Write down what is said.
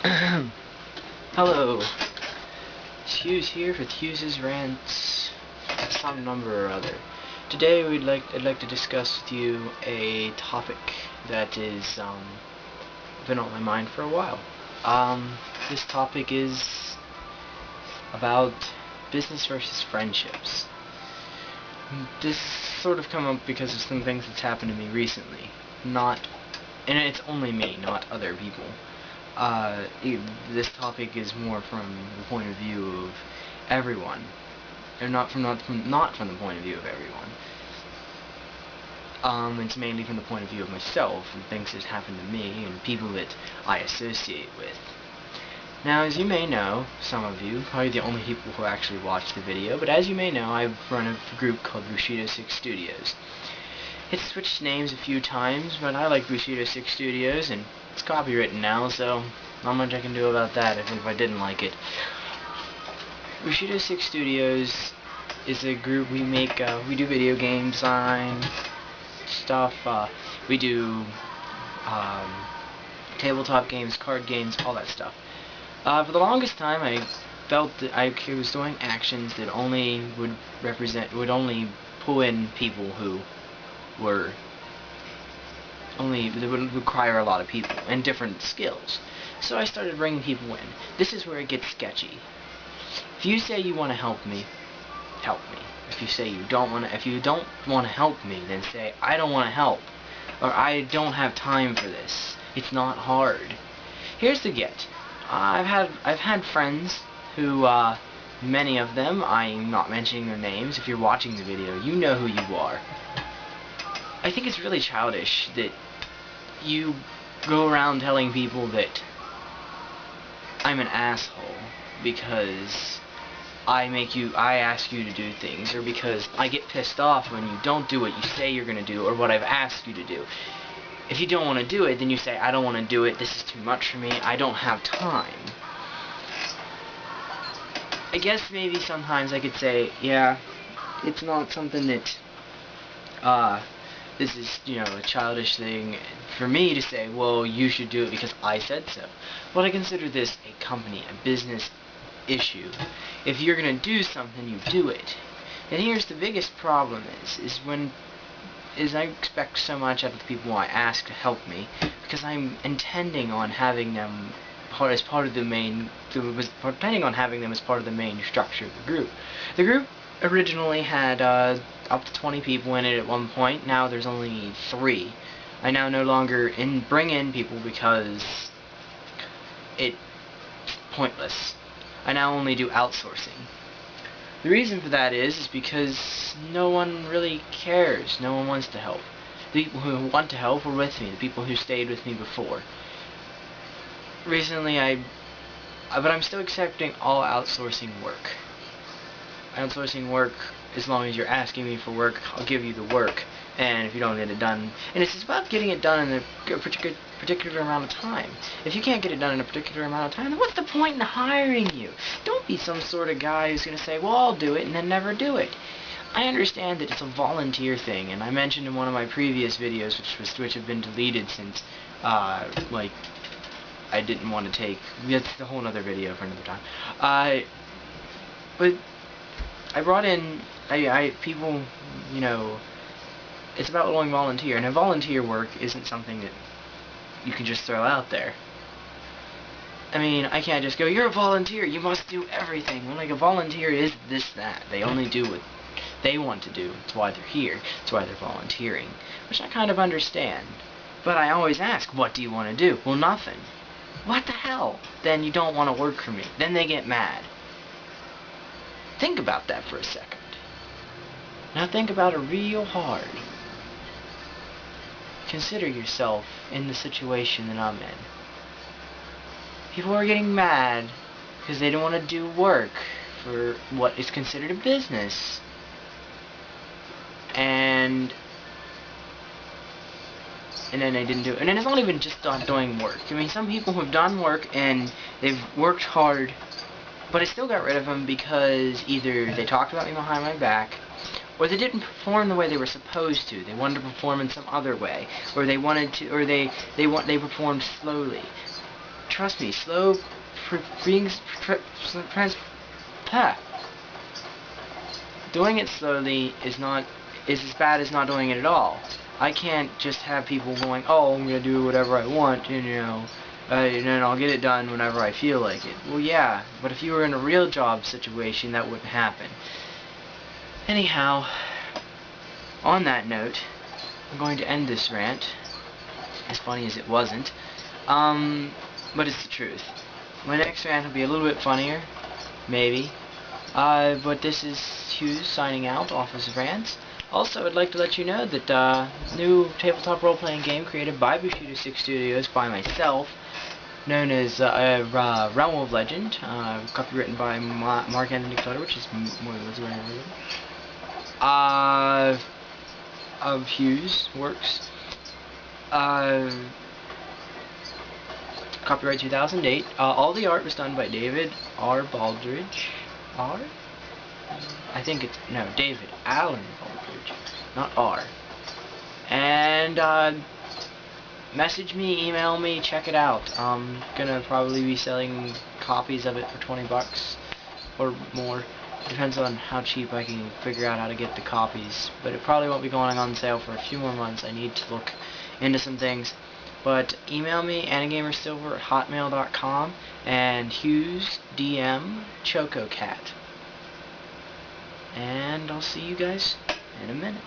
Hello, it's Hughes here with Hughes' Rants, some number or other. Today I'd like to discuss with you a topic that is been on my mind for a while. This topic is about business versus friendships. This sort of come up because of some things that's happened to me recently. And it's only me, not other people. This topic is more from the point of view of everyone, and not from the point of view of everyone. It's mainly from the point of view of myself and things that happen to me and people that I associate with. Now, as you may know, some of you, probably the only people who actually watch the video, but as you may know, I run a group called Bushido 6 Studios. It's switched names a few times, but I like Bushido 6 Studios, and it's copywritten now, so not much I can do about that if I didn't like it. Bushido 6 Studios is a group we do video game design stuff, we do tabletop games, card games, all that stuff. For the longest time, I felt that I was doing actions that only would pull in people who they would require a lot of people and different skills. So I started bringing people in. This is where it gets sketchy. If you say you want to help me, help me. If you say you don't want to help me, then say I don't want to help, or I don't have time for this. It's not hard. Here's the get. I've had friends who, many of them, I'm not mentioning their names. If you're watching the video, you know who you are. I think it's really childish that you go around telling people that I'm an asshole because I ask you to do things, or because I get pissed off when you don't do what you say you're going to do, or what I've asked you to do. If you don't want to do it, then you say, I don't want to do it, this is too much for me, I don't have time. I guess maybe sometimes I could say, yeah, it's not something that, this is, a childish thing for me to say, well, you should do it because I said so. But I consider this a company, a business issue. If you're going to do something, you do it. And here's the biggest problem is I expect so much out of the people I ask to help me, because I'm intending on having them as part of the main structure of the group. The group originally had up to 20 people in it at one point. Now there's only 3. I now no longer bring in people because it's pointless. I now only do outsourcing. The reason for that is because no one really cares. No one wants to help. The people who want to help were with me, the people who stayed with me before. Recently, but I'm still accepting all outsourcing work. Outsourcing work, as long as you're asking me for work, I'll give you the work. And if you don't get it done, and it's about getting it done in a particular amount of time. If you can't get it done in a particular amount of time, then what's the point in hiring you? Don't be some sort of guy who's going to say, well, I'll do it, and then never do it. I understand that it's a volunteer thing, and I mentioned in one of my previous videos, which have been deleted since, I didn't want to take. That's a whole other video for another time. But I brought in people, it's about going volunteer, and volunteer work isn't something that you can just throw out there. I mean, I can't just go, you're a volunteer, you must do everything. Well, like, a volunteer is this, that. They only do what they want to do. It's why they're here. It's why they're volunteering. Which I kind of understand. But I always ask, what do you want to do? Well, nothing. What the hell? Then you don't want to work for me. Then they get mad. Think about that for a second. Now think about it real hard. Consider yourself in the situation that I'm in. People are getting mad because they don't want to do work for what is considered a business. And then they didn't do it. And then it's not even just on doing work. I mean, some people who have done work and they've worked hard, but I still got rid of them because either they talked about me behind my back, or they didn't perform the way they were supposed to. They wanted to perform in some other way, or they wanted to, or they performed slowly. trust me, slow doing it slowly is as bad as not doing it at all. I can't just have people going, oh, I'm gonna do whatever I want, and and then I'll get it done whenever I feel like it. Well, yeah, but if you were in a real job situation, that wouldn't happen. Anyhow, on that note, I'm going to end this rant, as funny as it wasn't, but it's the truth. My next rant will be a little bit funnier, maybe, but this is Hughes signing out off of Rant. Also, I'd like to let you know that new tabletop role-playing game created by Bushido 6 Studios by myself, known as Realm of Legend, copywritten by Mark Anthony Clutter, which is of Hughes works. Copyright 2008. All the art was done by David R. Baldridge. I think it's David Allen Baldridge, not R. And message me, email me, check it out. I'm gonna probably be selling copies of it for $20 or more. Depends on how cheap I can figure out how to get the copies, but it probably won't be going on sale for a few more months. I need to look into some things. But email me, anagamersilver@hotmail.com, and Hughes DM ChocoCat. And I'll see you guys in a minute.